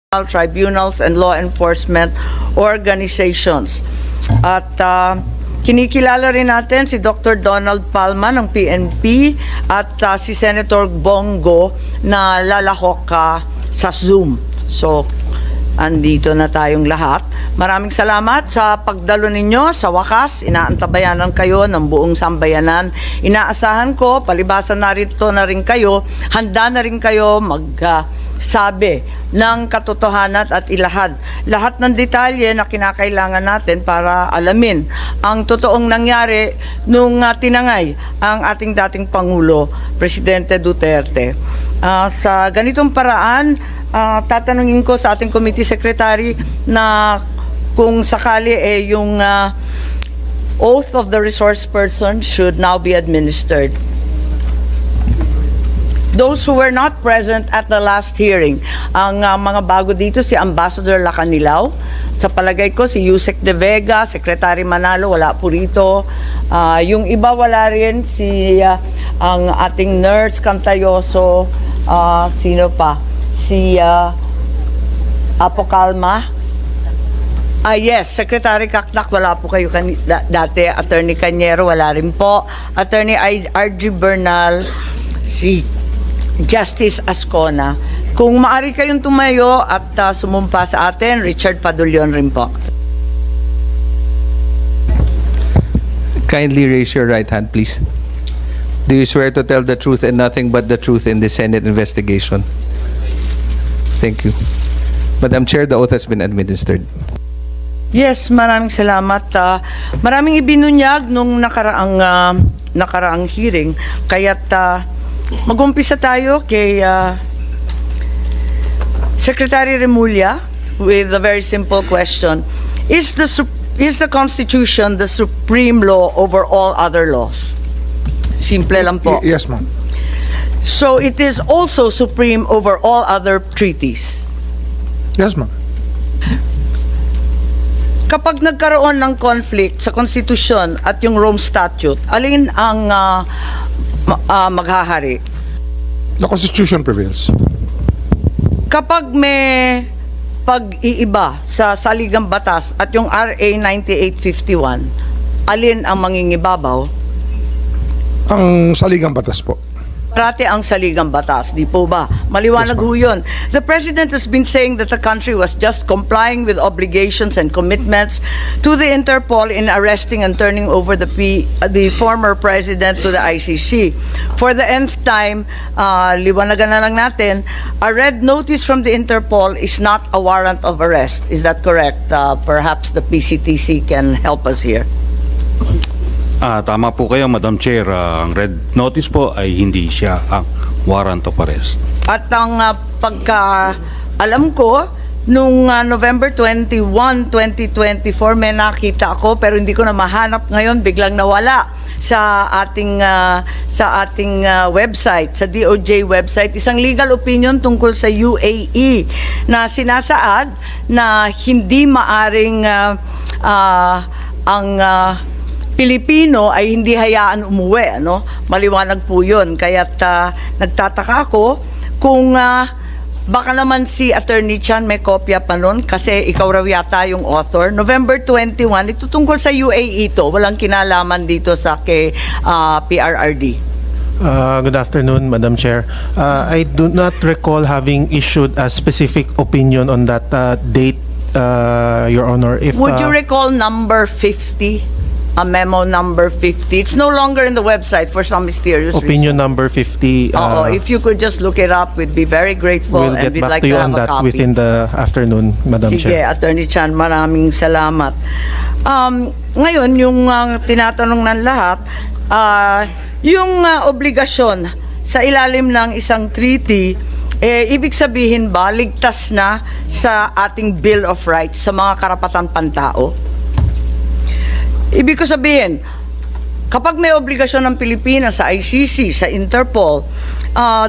tribunals and law enforcement organizations. At kinikilala rin natin si Dr. Donald Palma ng PNP at si Senator Bongo na lalahok sa Zoom. So, andito na tayong lahat. Maraming salamat sa pagdalo ninyo. Sa wakas, inaantabayanan kayo ng buong sambayanan. Inaasahan ko, palibasa narito na rin kayo, handa na rin kayo magsabi ng katotohanan at ilahad lahat ng detalye na kinakailangan natin para alamin ang totoong nangyari nung tinangay ang ating dating Pangulo, Presidente Duterte. Sa ganitong paraan, tatanungin ko sa ating committee secretary na kung sakali yung oath of the resource person should now be administered. Those who were not present at the last hearing, ang mga bago dito si Ambassador Lacanilaw, sa palagay ko si Yusek De Vega, Secretary Manalo, wala po rito. Yung iba wala rin, si ang ating nurse Cantayoso, sino pa? Si Apo Calma. Yes, Secretary Kaknak, wala po kayo dati. Attorney Cañero, wala rin po. Attorney R.G. Bernal, si Justice Ascona. Kung maaari kayong tumayo at sumumpa sa atin, Richard Padulyon rin po. Kindly raise your right hand, please. Do you swear to tell the truth and nothing but the truth in the Senate investigation? Thank you. Madam Chair, the oath has been administered. Yes, maraming salamat. Maraming ibinunyag nung nakaraang hearing. Kaya't mag-umpisa tayo kay Secretary Remulla with a very simple question. Is the Constitution the supreme law over all other laws? Simple lang po. Yes, ma'am. So it is also supreme over all other treaties? Yes, ma'am. Kapag nagkaroon ng conflict sa Constitution at yung Rome Statute, alin ang maghahari? The Constitution prevails. Kapag may pag-iiba sa saligang batas at yung RA 9851, alin ang mangingibabaw? Ang saligang batas po. Parati ang saligang batas, di po ba? Maliwanag Yes, ho yun. The President has been saying that the country was just complying with obligations and commitments to the Interpol in arresting and turning over the former President to the ICC. For the nth time, liwanagan na lang natin, a red notice from the Interpol is not a warrant of arrest. Is that correct? Perhaps the PCTC can help us here. Tama po kayo, Madam Chair. Ang red notice po ay hindi siya ang warrant of arrest. At ang alam ko, nung November 21, 2024, may nakita ako pero hindi ko na mahanap ngayon, biglang nawala sa ating website, sa DOJ website, isang legal opinion tungkol sa UAE na sinasaad na hindi maaring ang Pilipino ay hindi hayaan umuwi, ano? Maliwanag po 'yun. Kaya't nagtataka ako kung baka naman si Attorney Chan may kopya pa nun kasi ikaw raw yata yung author. November 21, ito tungkol sa UAE to. Walang kinalaman dito sa kay PRRD. Good afternoon, Madam Chair. I do not recall having issued a specific opinion on that date, Your Honor. Would you recall number 50? A memo number 50. It's no longer in the website for some mysterious opinion reason. number 50? If you could just look it up, we'd be very grateful. We'll and get we'd back like to you to on have a that copy. within the afternoon, Madam Sige, Chair. Attorney Chan, maraming salamat. Ngayon, yung tinatanong ng lahat, yung obligasyon sa ilalim ng isang treaty, ibig sabihin ba, ligtas na sa ating Bill of Rights, sa mga karapatan pantao? Ibig ko sabihin, kapag may obligasyon ng Pilipinas sa ICC, sa Interpol,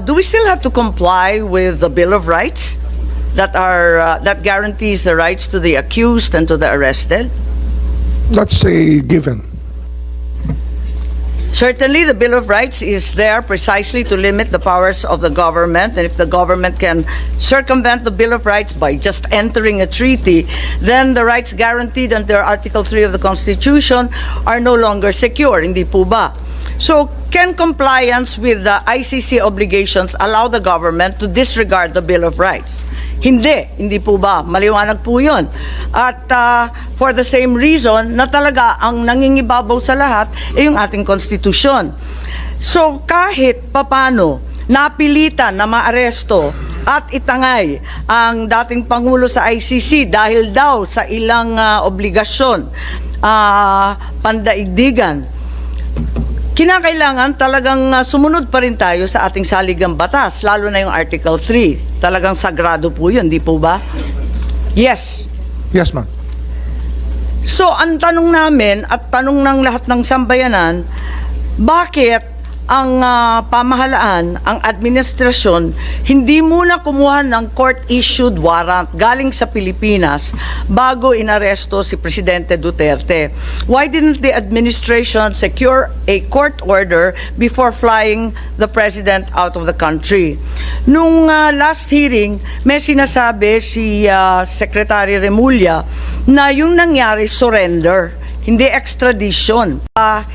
do we still have to comply with the Bill of Rights that guarantees the rights to the accused and to the arrested? That's a given. Certainly, the Bill of Rights is there precisely to limit the powers of the government. And if the government can circumvent the Bill of Rights by just entering a treaty, then the rights guaranteed under Article 3 of the Constitution are no longer secure. Hindi po ba? So, can compliance with the ICC obligations allow the government to disregard the Bill of Rights? Hindi po ba? Maliwanag po yun. At for the same reason na talaga ang nangingibabaw sa lahat ay yung ating konstitusyon. So kahit papano napilitan na maaresto at itangay ang dating Pangulo sa ICC dahil daw sa ilang obligasyon, pandaigdigan, kinakailangan talagang sumunod pa rin tayo sa ating saligang batas, lalo na yung Article 3. Talagang sagrado po yun, di po ba? Yes. Yes, ma'am. So, ang tanong namin at tanong ng lahat ng sambayanan, bakit ang pamahalaan, ang administrasyon, hindi muna kumuha ng court-issued warrant galing sa Pilipinas bago inaresto si Presidente Duterte? Why didn't the administration secure a court order before flying the President out of the country? Nung last hearing, may sinasabi si Secretary Remulla na yung nangyari surrender, hindi extradition.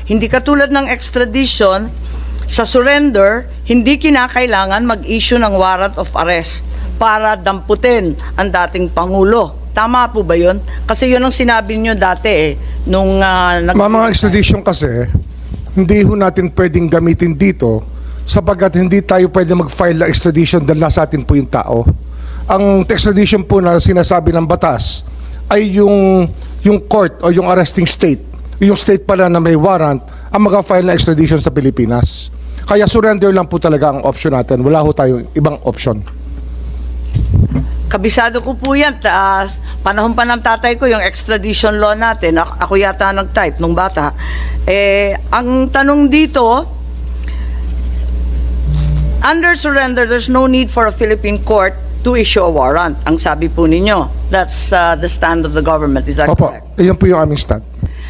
Hindi katulad ng extradition, sa surrender, hindi kinakailangan mag-issue ng warrant of arrest para damputin ang dating Pangulo. Tama po ba yun? Kasi yun ang sinabi niyo dati nung Mga extradition kasi, hindi ho natin pwedeng gamitin dito sapagkat hindi tayo pwede mag-file ng extradition dahil nasa atin po yung tao. Ang extradition po na sinasabi ng batas ay yung court o yung arresting state, yung state pala na may warrant ang mag-file ng extradition sa Pilipinas. Kaya surrender lang po talaga ang option natin. Wala ho tayong ibang option. Kabisado ko po yan. Panahon pa ng tatay ko yung extradition law natin. Ako yata nag-type nung bata. Ang tanong dito, under surrender, there's no need for a Philippine court to issue a warrant. Ang sabi po ninyo. That's the stand of the government. Is that Opo, correct? iyan po yung aming stand.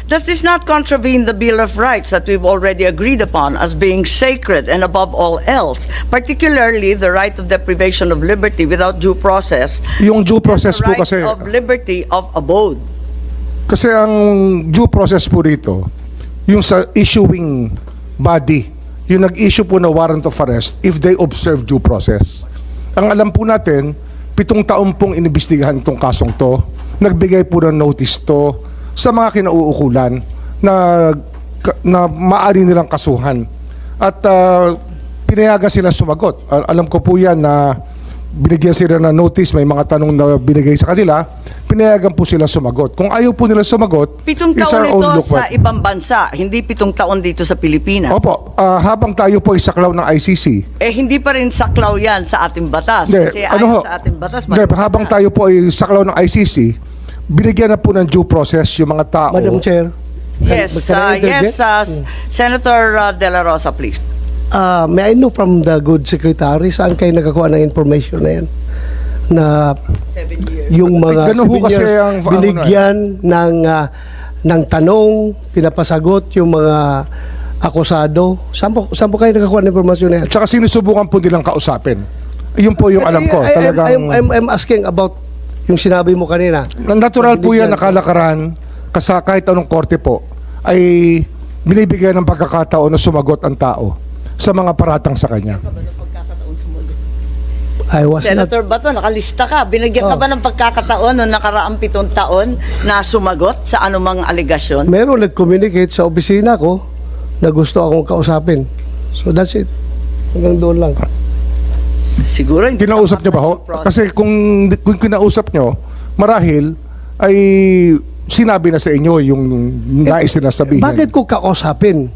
Does this not contravene the Bill of Rights that we've already agreed upon as being sacred and above all else, particularly the right of deprivation of liberty without due process, Yung due process the po right kasi, of liberty of abode? kasi ang due process po rito, yung sa issuing body, yung nag-issue po na warrant of arrest if they observe due process. Ang alam po natin, 7 taon pong inimbestigahan itong kasong to, nagbigay po ng notice to sa mga kinauukulan na maaari nilang kasuhan. At pinayagan sila sumagot. Alam ko po yan na binigyan sila ng notice, may mga tanong na binigay sa kanila, pinayagan po sila sumagot. Kung ayaw po nila sumagot, 7 it's taon our own ito look. sa ibang bansa, hindi 7 taon dito sa Pilipinas. Opo, habang tayo po isaklaw ng ICC, Hindi pa rin saklaw yan sa ating batas. Hindi, Kasi ano ayon ho? sa ating batas, Hindi, habang tayo po ay saklaw ng ICC, binigyan na po ng due process yung mga tao. Madam Chair. Yes, Can I interject? Senator De La Rosa, please. May I know from the good secretary, saan kayo nakakuha ng information na yan? Na 7 years. yung mga Ganun ho kasi souvenirs ang- binigyan ng tanong, pinapasagot yung mga akusado. Saan po kayo nakakuha ng informasyon na yan? Tsaka sinusubukan po nilang kausapin. Yun po yung alam ko. Talagang I'm asking about yung sinabi mo kanina. natural po yan, Binigyan. nakalakaran, kahit anong korte po, ay binibigyan ng pagkakataon na sumagot ang tao sa mga paratang sa kanya. I was not. Senator Bato, nakalista ka. Binigyan ka ba ng pagkakataon noong nakaraang 7 taon na sumagot sa anumang aligasyon? Meron nag-communicate sa opisina ko na gusto akong kausapin. So that's it. Hanggang doon lang. Siguro hindi. Kinausap niyo ba ho? Kasi kung kinausap niyo, marahil ay sinabi na sa inyo yung nais nila sabihin. Bakit ko kausapin?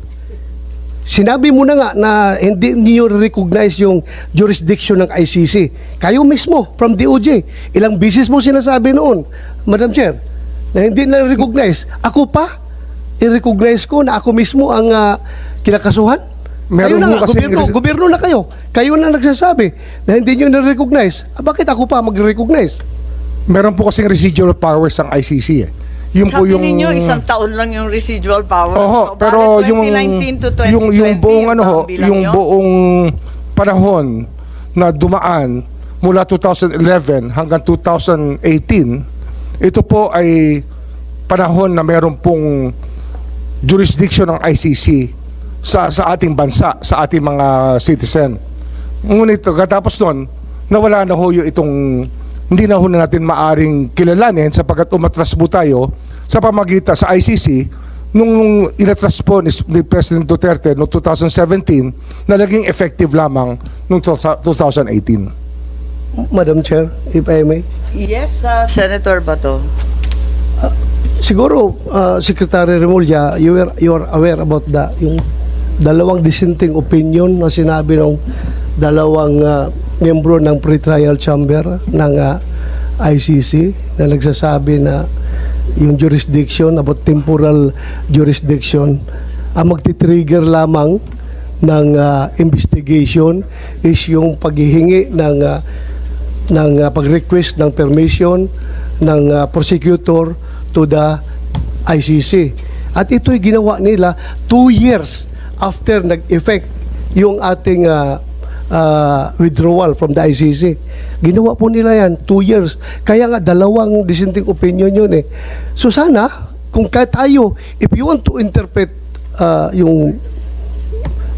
Sinabi mo na nga na hindi niyo recognize yung jurisdiction ng ICC. Kayo mismo, from DOJ. Ilang bisis mo sinasabi noon, Madam Chair, na hindi na recognize. Ako pa, i-recognize ko na ako mismo ang kinakasuhan? Meron Kayo na ho nga, kasing gobyerno na kayo. Kayo na nagsasabi na hindi nyo na-recognize. Bakit ako pa mag-recognize? Meron po kasing residual powers ang ICC eh. Yun po Sabi yung ninyo, isang taon lang yung residual power. Oho, So, pero bakit 2019 to 2020, yung buong ano ho, bilang yung yun? buong panahon na dumaan mula 2011 hanggang 2018, ito po ay panahon na meron pong jurisdiction ng ICC sa ating bansa, sa ating mga citizen. Ngunit katapos nun, nawala na ho yung itong, hindi na ho na natin maaring kilalanin sapagkat umatras po tayo sa pamagitan sa ICC nung inatras po ni President Duterte noong 2017 na naging effective lamang noong 2018. Madam Chair, if I may. Yes, Senator Bato. Siguro, Secretary Remulla, you are aware about yung dalawang dissenting opinion na sinabi ng dalawang membro ng pre-trial chamber ng ICC na nagsasabi na yung jurisdiction, about temporal jurisdiction, ang magti-trigger lamang ng investigation is yung paghihingi ng pag-request ng permission ng prosecutor to the ICC. At ito'y ginawa nila 2 years after nag-effect yung ating withdrawal from the ICC. Ginawa po nila yan 2 years. Kaya nga dalawang dissenting opinion yun eh. So sana, kung tayo, if you want to interpret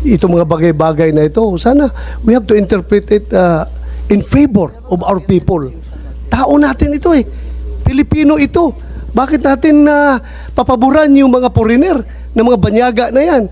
itong mga bagay-bagay na ito, sana we have to interpret it in favor of our people. Tao natin ito eh. Pilipino ito. Bakit natin papaboran yung mga foreigner na mga banyaga na yan?